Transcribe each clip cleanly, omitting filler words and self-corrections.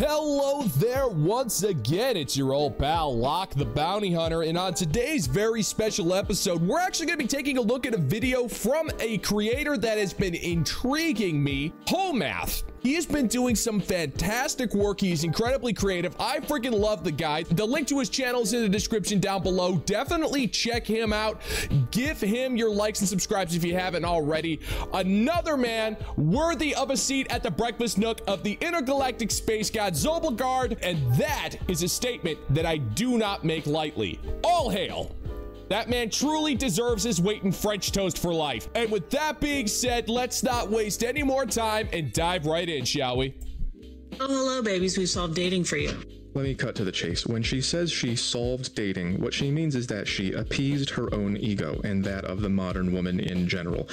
Hello there once again, it's your old pal Locke the Bounty Hunter, and on today's very special episode, we're actually going to be taking a look at a video from a creator that has been intriguing me, Homath. He has been doing some fantastic work. He's incredibly creative. I freaking love the guy. The link to his channel is in the description down below. Definitely check him out. Give him your likes and subscribes if you haven't already. Another man worthy of a seat at the breakfast nook of the intergalactic space god Zobelgard, and that is a statement that I do not make lightly. All hail. That man truly deserves his weight in French toast for life. And with that being said, let's not waste any more time and dive right in, shall we? Oh, hello, babies. We've solved dating for you. Let me cut to the chase. When she says she solved dating, what she means is that she appeased her own ego and that of the modern woman in general.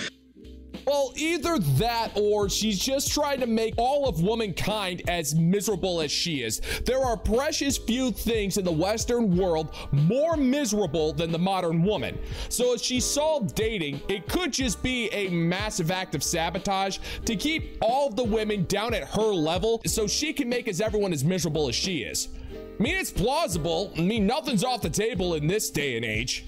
Well, either that or she's just trying to make all of womankind as miserable as she is. There are precious few things in the Western world more miserable than the modern woman. So if she solved dating, it could just be a massive act of sabotage to keep all of the women down at her level so she can make everyone as miserable as she is. I mean, it's plausible. I mean, nothing's off the table in this day and age.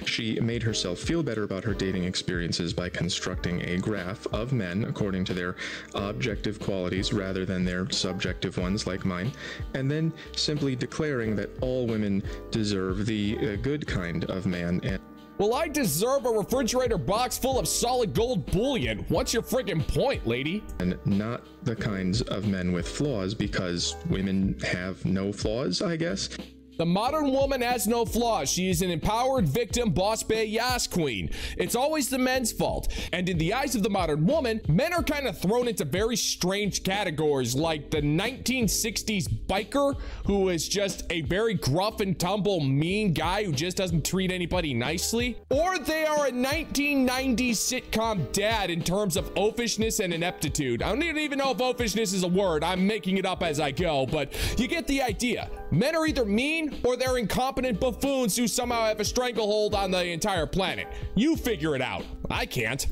She made herself feel better about her dating experiences by constructing a graph of men according to their objective qualities rather than their subjective ones like mine, and then simply declaring that all women deserve the good kind of man. And well, I deserve a refrigerator box full of solid gold bullion. What's your freaking point, lady? And not the kinds of men with flaws, because women have no flaws, I guess. The modern woman has no flaws. She is an empowered victim, boss bay, yas queen. It's always the men's fault. And in the eyes of the modern woman, men are kind of thrown into very strange categories, like the 1960s biker, who is just a very gruff and tumble, mean guy who just doesn't treat anybody nicely. Or they are a 1990s sitcom dad in terms of oafishness and ineptitude. I don't even know if oafishness is a word. I'm making it up as I go, but you get the idea. Men are either mean or they're incompetent buffoons who somehow have a stranglehold on the entire planet. You figure it out. I can't.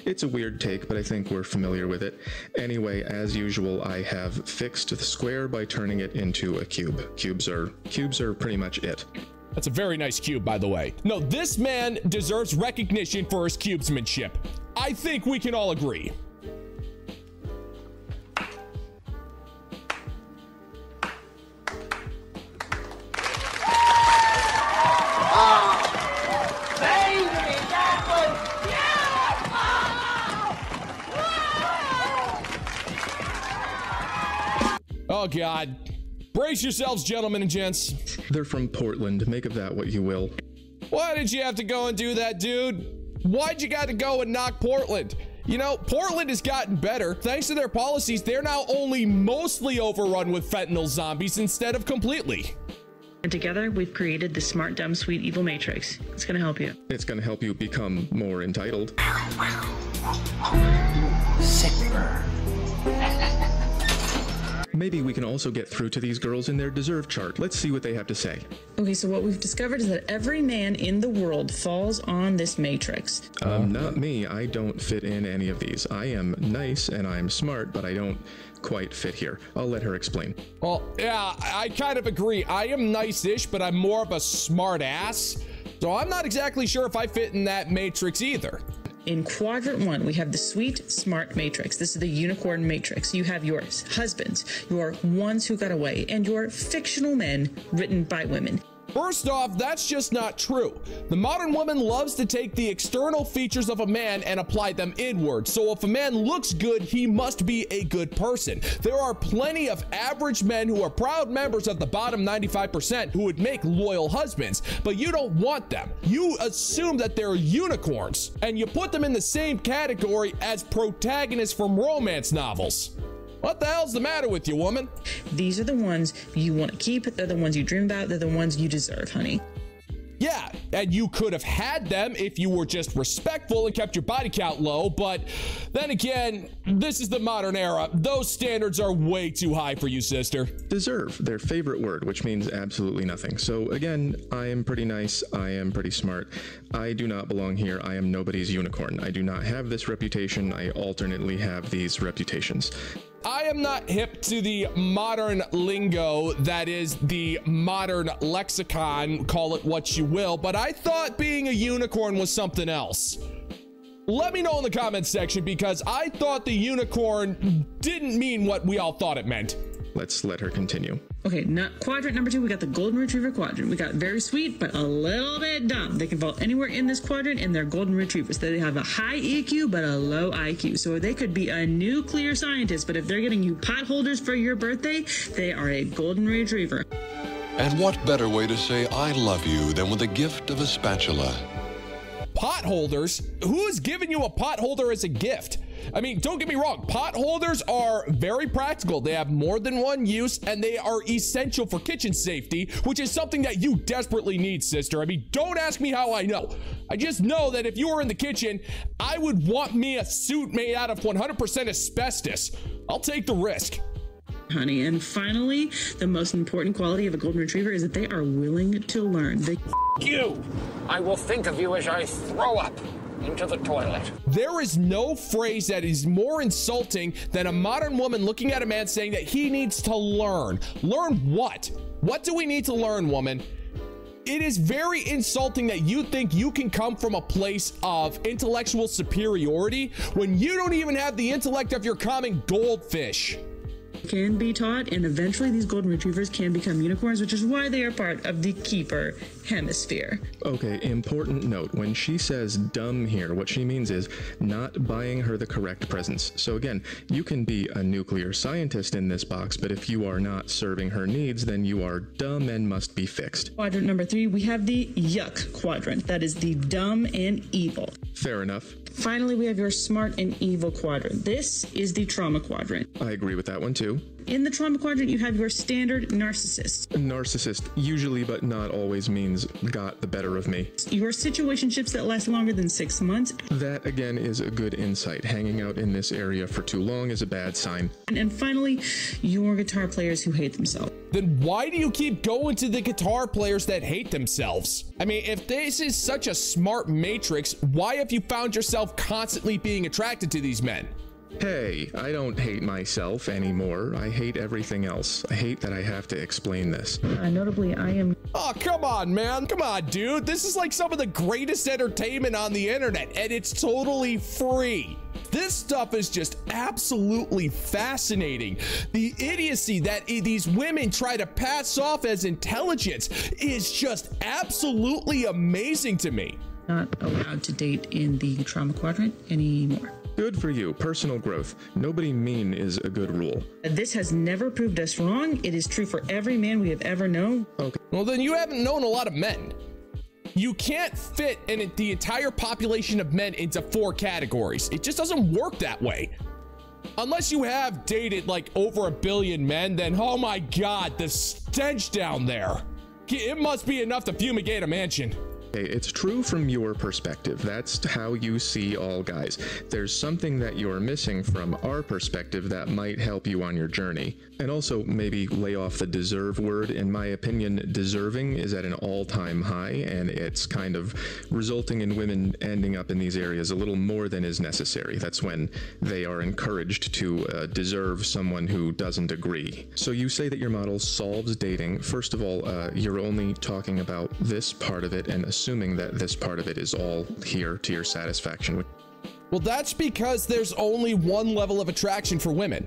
It's a weird take, but I think we're familiar with it. Anyway, as usual, I have fixed the square by turning it into a cube. Cubes are pretty much it. That's a very nice cube, by the way. No, this man deserves recognition for his cubesmanship. I think we can all agree. Oh, God. Brace yourselves, gentlemen and gents. They're from Portland. Make of that what you will. Why did you have to go and do that, dude? Why'd you got to go and knock Portland? You know, Portland has gotten better. Thanks to their policies, they're now only mostly overrun with fentanyl zombies instead of completely. And together, we've created the smart, dumb, sweet, evil matrix. It's gonna help you. It's gonna help you become more entitled. Sick burn. Maybe we can also get through to these girls in their deserve chart. Let's see what they have to say. Okay, so what we've discovered is that every man in the world falls on this matrix. Not me. I don't fit in any of these. I am nice and I'm smart, but I don't quite fit here. I'll let her explain. Well, yeah, I kind of agree. I am nice-ish, but I'm more of a smart ass. So I'm not exactly sure if I fit in that matrix either. In quadrant 1, we have the sweet, smart matrix. This is the unicorn matrix. You have your husbands, your ones who got away, and your fictional men written by women. First off, that's just not true. The modern woman loves to take the external features of a man and apply them inward. So if a man looks good, he must be a good person. There are plenty of average men who are proud members of the bottom 95% who would make loyal husbands, but you don't want them. You assume that they're unicorns, and you put them in the same category as protagonists from romance novels. What the hell's the matter with you, woman? These are the ones you want to keep. They're the ones you dream about. They're the ones you deserve, honey. Yeah, and you could have had them if you were just respectful and kept your body count low. But then again, this is the modern era. Those standards are way too high for you, sister. Deserve, their favorite word, which means absolutely nothing. So again, I am pretty nice. I am pretty smart. I do not belong here. I am nobody's unicorn. I do not have this reputation. I alternately have these reputations. I am not hip to the modern lingo, that is the modern lexicon, call it what you will, but I thought being a unicorn was something else. Let me know in the comments section, because I thought the unicorn didn't mean what we all thought it meant. Let's let her continue. Okay, not quadrant number 2, we got the golden retriever quadrant. We got very sweet, but a little bit dumb. They can fall anywhere in this quadrant, and they're golden retrievers. They have a high EQ, but a low IQ. So they could be a nuclear scientist, but if they're getting you pot holders for your birthday, they are a golden retriever. And what better way to say I love you than with a gift of a spatula? Pot holders? Who is giving you a pot holder as a gift? I mean, don't get me wrong, pot holders are very practical. They have more than one use, and they are essential for kitchen safety, which is something that you desperately need, sister. I mean, don't ask me how I know. I just know that if you were in the kitchen, I would want me a suit made out of 100% asbestos. I'll take the risk. Honey, and finally, the most important quality of a golden retriever is that they are willing to learn. You! I will think of you as I throw up into the toilet. There is no phrase that is more insulting than a modern woman looking at a man saying that he needs to learn. Learn what? What do we need to learn, woman? It is very insulting that you think you can come from a place of intellectual superiority when you don't even have the intellect of your common goldfish. Can be taught, and eventually these golden retrievers can become unicorns, which is why they are part of the keeper hemisphere. Okay, important note. When she says dumb here, what she means is not buying her the correct presents. So again, you can be a nuclear scientist in this box, but if you are not serving her needs, then you are dumb and must be fixed. Quadrant number 3, we have the yuck quadrant. That is the dumb and evil. Fair enough. Finally, we have your smart and evil quadrant. This is the trauma quadrant. I agree with that one too. In the trauma quadrant, you have your standard narcissist. Narcissist usually, but not always, means got the better of me. Your situationships that last longer than 6 months. That again is a good insight. Hanging out in this area for too long is a bad sign. And finally, your guitar players who hate themselves. Then why do you keep going to the guitar players that hate themselves? I mean, if this is such a smart matrix, why have you found yourself constantly being attracted to these men? Hey, I don't hate myself anymore. I hate everything else. I hate that I have to explain this. Notably, I am... Oh, come on, man. Come on, dude. This is like some of the greatest entertainment on the internet, and it's totally free. This stuff is just absolutely fascinating. The idiocy that these women try to pass off as intelligence is just absolutely amazing to me. Not allowed to date in the trauma quadrant anymore. Good for you. Personal growth. Nobody mean is a good rule. This has never proved us wrong. It is true for every man we have ever known. Okay. Well, then you haven't known a lot of men. You can't fit the entire population of men into 4 categories. It just doesn't work that way. Unless you have dated like over 1 billion men, then oh my God, the stench down there. It must be enough to fumigate a mansion. It's true from your perspective. That's how you see all guys. There's something that you're missing from our perspective that might help you on your journey. And also maybe lay off the deserve word. In my opinion, deserving is at an all-time high, and it's kind of resulting in women ending up in these areas a little more than is necessary. That's when they are encouraged to deserve someone who doesn't agree. So you say that your model solves dating. First of all, you're only talking about this part of it and assuming that this part of it is all here to your satisfaction. Well, that's because there's only one level of attraction for women.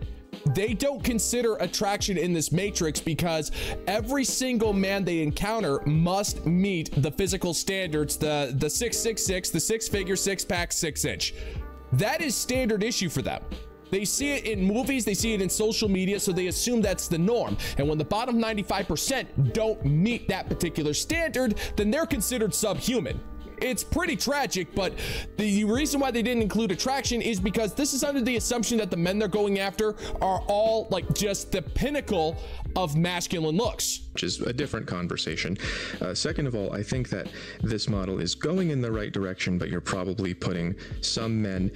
They don't consider attraction in this matrix because every single man they encounter must meet the physical standards, the 6'6", the 6-figure, 6-pack, 6-inch. That is standard issue for them. They see it in movies, they see it in social media, so they assume that's the norm. And when the bottom 95% don't meet that particular standard, then they're considered subhuman. It's pretty tragic, but the reason why they didn't include attraction is because this is under the assumption that the men they're going after are all like just the pinnacle of masculine looks. which is a different conversation. Second of all, I think that this model is going in the right direction, but you're probably putting some men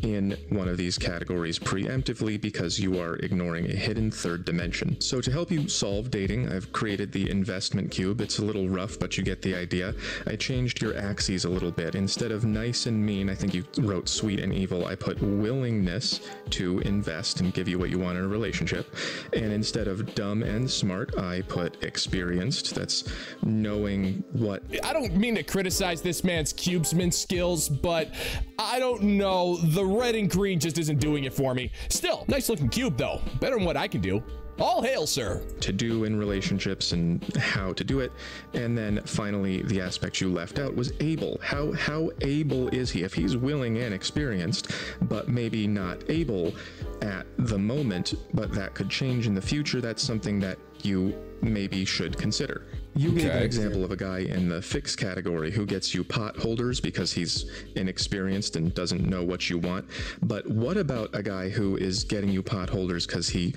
in one of these categories preemptively because you are ignoring a hidden third dimension. So to help you solve dating, I've created the investment cube. It's a little rough, but you get the idea. I changed your axes a little bit. Instead of nice and mean, I think you wrote sweet and evil, I put willingness to invest and give you what you want in a relationship. And instead of dumb and smart, I put experienced. That's knowing what. I don't mean to criticize this man's cubesman skills, but I don't know. The red and green just isn't doing it for me. Still, nice looking cube though. Better than what I can do. All hail, sir. To do in relationships and how to do it. And then finally, the aspect you left out was able. How able is he? If he's willing and experienced, but maybe not able at the moment, but that could change in the future, that's something that you maybe should consider. You gave an example of a guy in the fix category who gets you pot holders because he's inexperienced and doesn't know what you want. But what about a guy who is getting you pot holders because he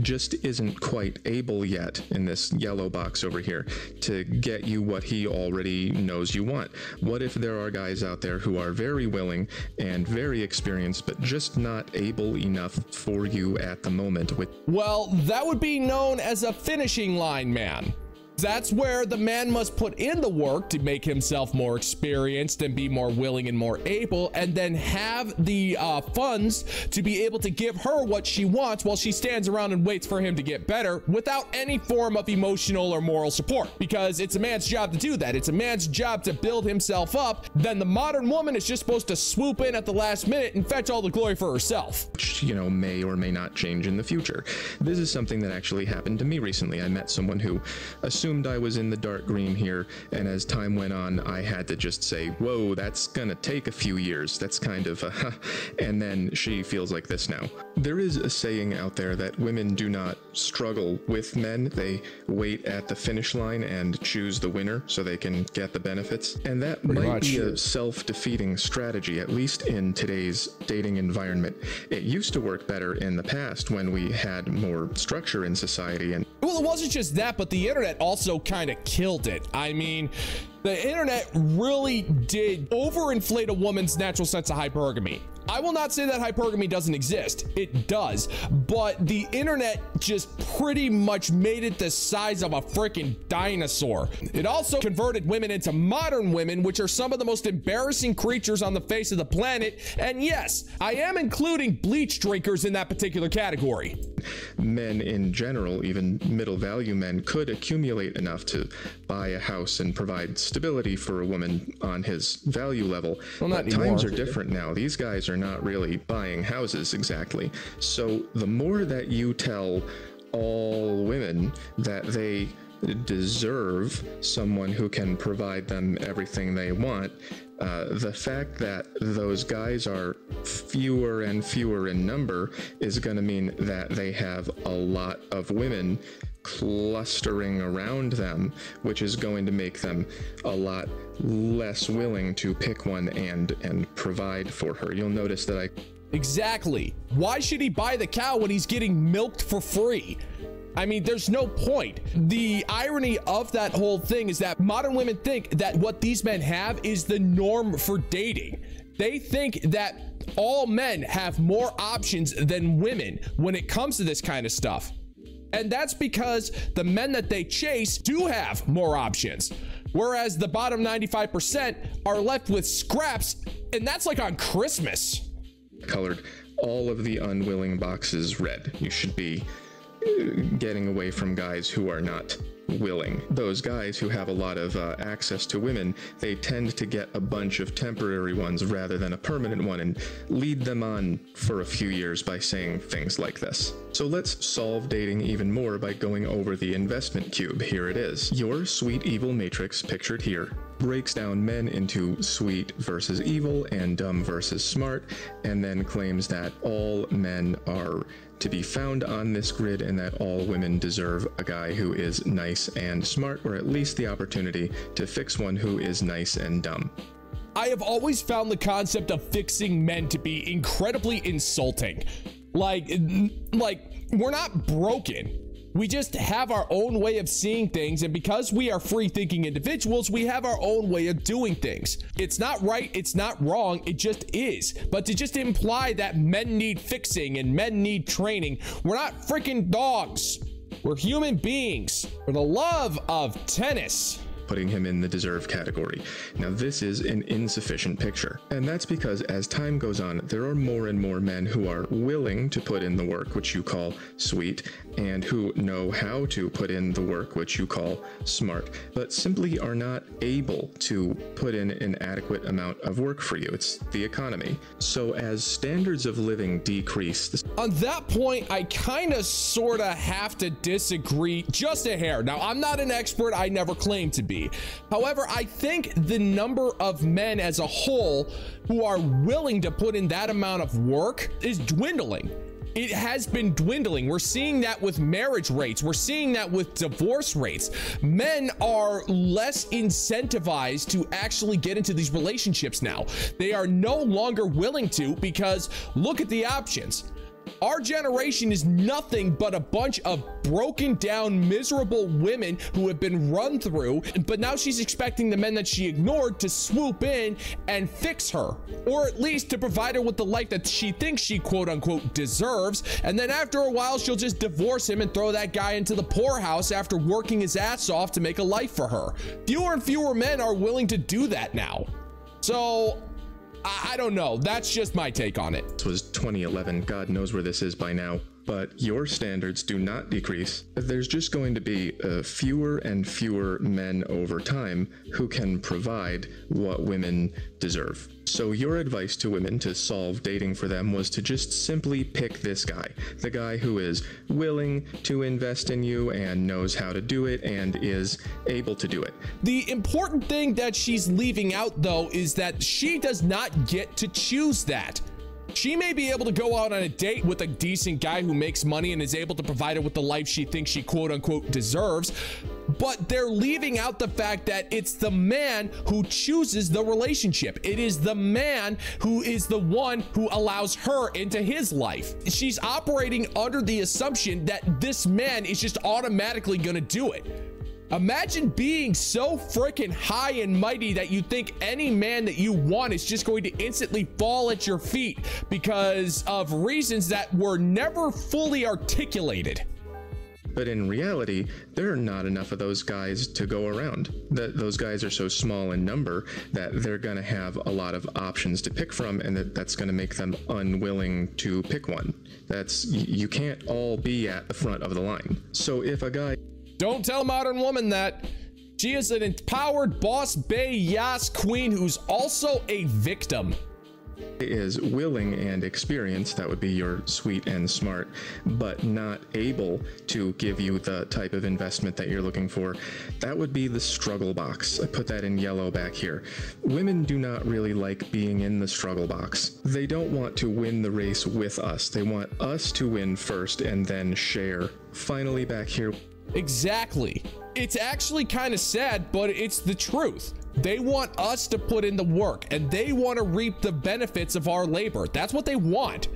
just isn't quite able yet in this yellow box over here to get you what he already knows you want? What if there are guys out there who are very willing and very experienced, but just not able enough for you at the moment? Well, that would be known as a finishing line man. That's where the man must put in the work to make himself more experienced and be more willing and more able, and then have the funds to be able to give her what she wants while she stands around and waits for him to get better without any form of emotional or moral support. Because it's a man's job to do that. It's a man's job to build himself up. Then the modern woman is just supposed to swoop in at the last minute and fetch all the glory for herself. Which, you know, may or may not change in the future. This is something that actually happened to me recently. I met someone who assumed I was in the dark green here, and as time went on, I had to just say, whoa, that's gonna take a few years. That's kind of and then she feels like this now. There is a saying out there that women do not struggle with men. They wait at the finish line and choose the winner so they can get the benefits. And that might be a self-defeating strategy, at least in today's dating environment. It used to work better in the past when we had more structure in society. And well, it wasn't just that, but the internet also kind of killed it. I mean, the internet really did overinflate a woman's natural sense of hypergamy. I will not say that hypergamy doesn't exist. It does, but the internet just pretty much made it the size of a freaking dinosaur. It also converted women into modern women, which are some of the most embarrassing creatures on the face of the planet. And yes, I am including bleach drinkers in that particular category. Men in general, even middle value men, could accumulate enough to buy a house and provide stability for a woman on his value level. Well, not but anymore. Times are different now. These guys are not really buying houses exactly. So the more that you tell all women that they deserve someone who can provide them everything they want, the fact that those guys are fewer and fewer in number is going to mean that they have a lot of women clustering around them, which is going to make them a lot less willing to pick one and provide for her. You'll notice that Exactly. Why should he buy the cow when he's getting milked for free? I mean, there's no point. The irony of that whole thing is that modern women think that what these men have is the norm for dating. They think that all men have more options than women when it comes to this kind of stuff. And that's because the men that they chase do have more options, whereas the bottom 95% are left with scraps, and that's like on Christmas. Colored all of the unwilling boxes red. You should be getting away from guys who are not willing. Those guys who have a lot of access to women, they tend to get a bunch of temporary ones rather than a permanent one and lead them on for a few years by saying things like this. So let's solve dating even more by going over the investment cube. Here it is. Your sweet evil matrix, pictured here, breaks down men into sweet versus evil and dumb versus smart, and then claims that all men are to be found on this grid and that all women deserve a guy who is nice and smart, or at least the opportunity to fix one who is nice and dumb. I have always found the concept of fixing men to be incredibly insulting. Like we're not broken. We just have our own way of seeing things, and because we are free-thinking individuals, we have our own way of doing things. It's not right, it's not wrong, it just is. But to just imply that men need fixing and men need training, we're not freaking dogs. We're human beings for the love of tennis. Putting him in the deserve category. Now, this is an insufficient picture, and that's because as time goes on, there are more and more men who are willing to put in the work, which you call sweet, and who know how to put in the work, which you call smart, but simply are not able to put in an adequate amount of work for you. It's the economy. So as standards of living decrease... On that point, I kind of sort of have to disagree just a hair. Now, I'm not an expert. I never claimed to be. However, I think the number of men as a whole who are willing to put in that amount of work is dwindling. It has been dwindling. We're seeing that with marriage rates. We're seeing that with divorce rates. Men are less incentivized to actually get into these relationships now. They are no longer willing to, because look at the options. Our generation is nothing but a bunch of broken down, miserable women who have been run through, but now she's expecting the men that she ignored to swoop in and fix her, or at least to provide her with the life that she thinks she quote unquote deserves. And then after a while, she'll just divorce him and throw that guy into the poorhouse after working his ass off to make a life for her. Fewer and fewer men are willing to do that now. So I don't know. That's just my take on it. This was 2011. God knows where this is by now. But your standards do not decrease. There's just going to be fewer and fewer men over time who can provide what women deserve. So your advice to women to solve dating for them was to just simply pick this guy, the guy who is willing to invest in you and knows how to do it and is able to do it. The important thing that she's leaving out, though, is that she does not get to choose that. She may be able to go out on a date with a decent guy who makes money and is able to provide her with the life she thinks she quote unquote deserves, but they're leaving out the fact that it's the man who chooses the relationship. It is the man who is the one who allows her into his life. She's operating under the assumption that this man is just automatically gonna do it. Imagine being so freaking high and mighty that you think any man that you want is just going to instantly fall at your feet because of reasons that were never fully articulated. But in reality, there are not enough of those guys to go around. Those guys are so small in number that they're going to have a lot of options to pick from, and that's going to make them unwilling to pick one. You can't all be at the front of the line. So if a guy... Don't tell modern woman that. She is an empowered boss bae yas queen who's also a victim. Is willing and experienced, that would be your sweet and smart, but not able to give you the type of investment that you're looking for, that would be the struggle box. I put that in yellow back here. Women do not really like being in the struggle box. They don't want to win the race with us. They want us to win first and then share. Finally, back here. Exactly. It's actually kind of sad, but it's the truth. They want us to put in the work and they want to reap the benefits of our labor. That's what they want.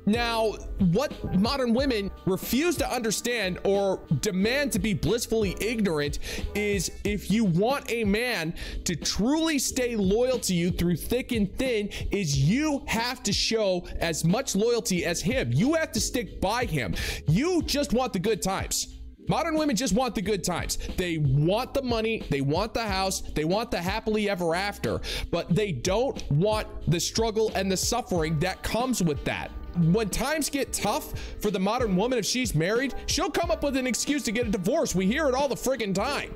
Now, what modern women refuse to understand or demand to be blissfully ignorant is if you want a man to truly stay loyal to you through thick and thin, is you have to show as much loyalty as him. You have to stick by him. You just want the good times. Modern women just want the good times. They want the money, they want the house, they want the happily ever after, but they don't want the struggle and the suffering that comes with that. When times get tough for the modern woman, if she's married, she'll come up with an excuse to get a divorce. We hear it all the friggin' time.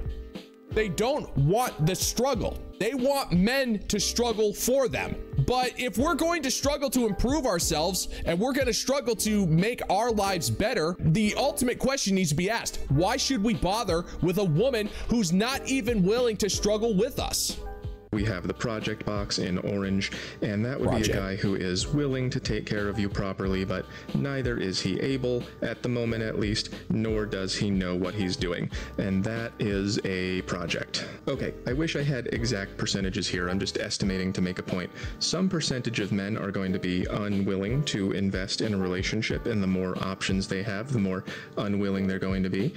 They don't want the struggle. They want men to struggle for them. But if we're going to struggle to improve ourselves and we're going to struggle to make our lives better, the ultimate question needs to be asked. Why should we bother with a woman who's not even willing to struggle with us? We have the project box in orange, and that would be a guy who is willing to take care of you properly, but neither is he able, at the moment at least, nor does he know what he's doing. And that is a project. Okay, I wish I had exact percentages here. I'm just estimating to make a point. Some percentage of men are going to be unwilling to invest in a relationship, and the more options they have, the more unwilling they're going to be.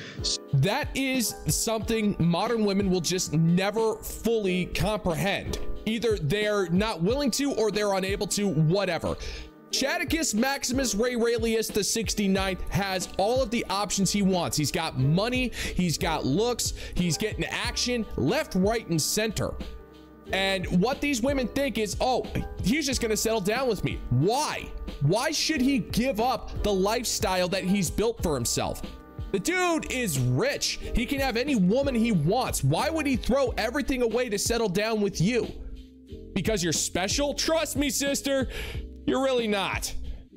That is something modern women will just never fully comprehend. Either they're not willing to or they're unable to, whatever. Chadicus Maximus Ray Raelius the 69th has all of the options he wants. He's got money, he's got looks, he's getting action left, right, and center. And what these women think is, oh, he's just gonna settle down with me. Why? Why should he give up the lifestyle that he's built for himself? The dude is rich. He can have any woman he wants. Why would he throw everything away to settle down with you? Because you're special? Trust me, sister, you're really not.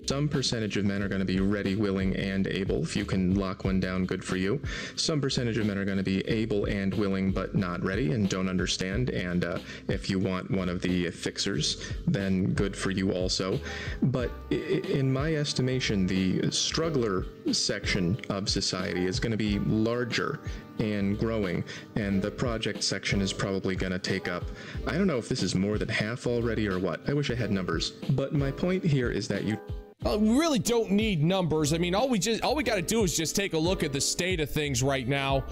Some percentage of men are going to be ready, willing, and able. If you can lock one down, good for you. Some percentage of men are going to be able and willing, but not ready and don't understand. And if you want one of the fixers, then good for you also. But in my estimation, the struggler section of society is going to be larger and growing, and the project section is probably going to take up, I don't know if this is more than half already or what. I wish I had numbers. But my point here is that you we really don't need numbers. I mean, all we got to do is just take a look at the state of things right now.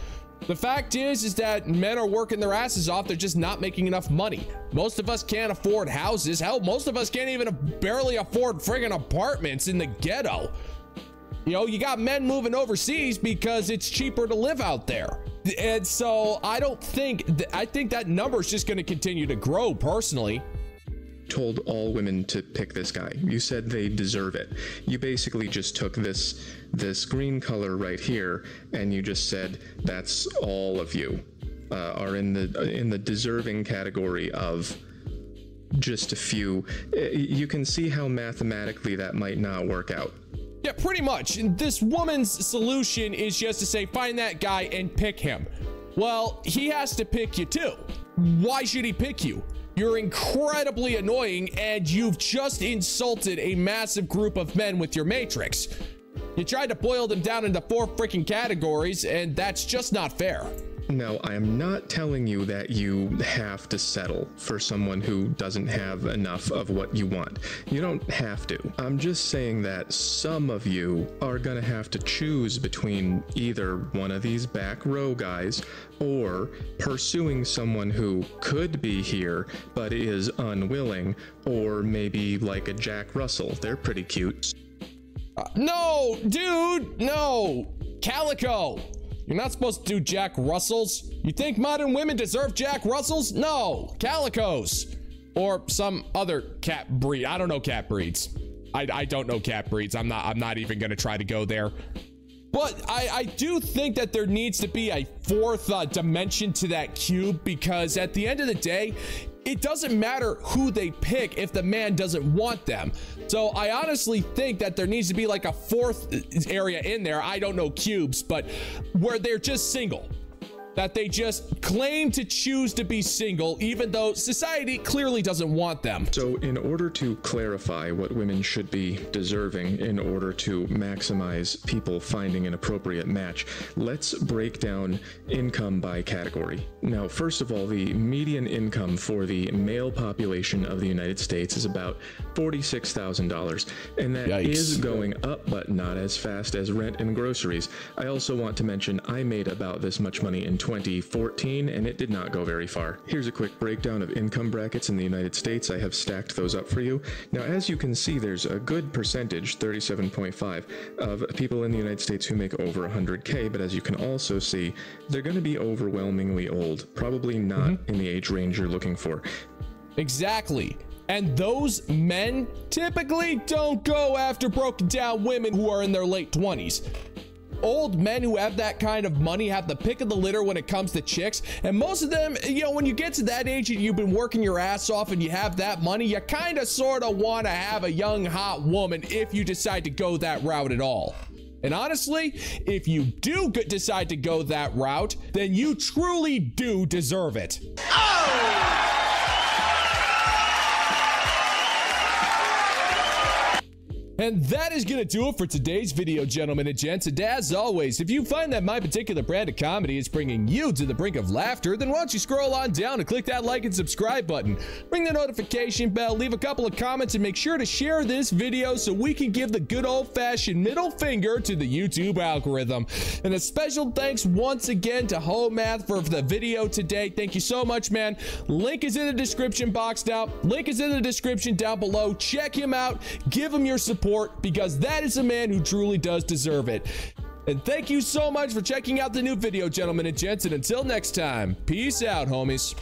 The fact is that men are working their asses off. They're just not making enough money. Most of us can't afford houses. Hell, most of us can't even barely afford friggin' apartments in the ghetto. You know, you got men moving overseas because it's cheaper to live out there. And so I think that number is just going to continue to grow personally. Told all women to pick this guy. You said they deserve it. You basically just took this green color right here and you just said that's all of you are in the deserving category of just a few. You can see how mathematically that might not work out. Yeah, pretty much. This woman's solution is just to say, find that guy and pick him. Well, he has to pick you too. Why should he pick you? You're incredibly annoying and you've just insulted a massive group of men with your matrix. You tried to boil them down into 4 freaking categories, and that's just not fair. No, I am not telling you that you have to settle for someone who doesn't have enough of what you want. You don't have to. I'm just saying that some of you are gonna have to choose between either one of these back row guys or pursuing someone who could be here but is unwilling, or maybe like a Jack Russell. They're pretty cute. No, dude, no. Calico. You're not supposed to do Jack Russells. You think modern women deserve Jack Russells? No, Calicos. Or some other cat breed. I don't know cat breeds. I don't know cat breeds. I'm not even gonna try to go there. But I do think that there needs to be a 4th dimension to that cube, because at the end of the day, it doesn't matter who they pick if the man doesn't want them. So I honestly think that there needs to be like a 4th area in there. I don't know cubes, but where they're just single. That they just claim to choose to be single, even though society clearly doesn't want them. So in order to clarify what women should be deserving in order to maximize people finding an appropriate match, let's break down income by category. Now, first of all, the median income for the male population of the United States is about $46,000, and that is going up, but not as fast as rent and groceries. I also want to mention I made about this much money in 2014, and it did not go very far. Here's a quick breakdown of income brackets in the United States. I have stacked those up for you. Now, as you can see, there's a good percentage, 37.5, of people in the United States who make over 100K, but as you can also see, they're going to be overwhelmingly old, probably not in the age range you're looking for. Exactly. And those men typically don't go after broken down women who are in their late 20s. Old men who have that kind of money have the pick of the litter when it comes to chicks, and most of them, you know, when you get to that age and you've been working your ass off and you have that money, you kind of sort of want to have a young hot woman if you decide to go that route at all. And honestly, if you do decide to go that route, then you truly do deserve it. Oh! And that is going to do it for today's video, gentlemen and gents. And as always, if you find that my particular brand of comedy is bringing you to the brink of laughter, then why don't you scroll on down and click that like and subscribe button. Ring the notification bell, leave a couple of comments, and make sure to share this video so we can give the good old-fashioned middle finger to the YouTube algorithm. And a special thanks once again to Home Math for the video today. Thank you so much, man. Link is in the description box down. Link is in the description down below. Check him out. Give him your support, because that is a man who truly does deserve it. And thank you so much for checking out the new video, gentlemen and gents, and until next time, peace out, homies.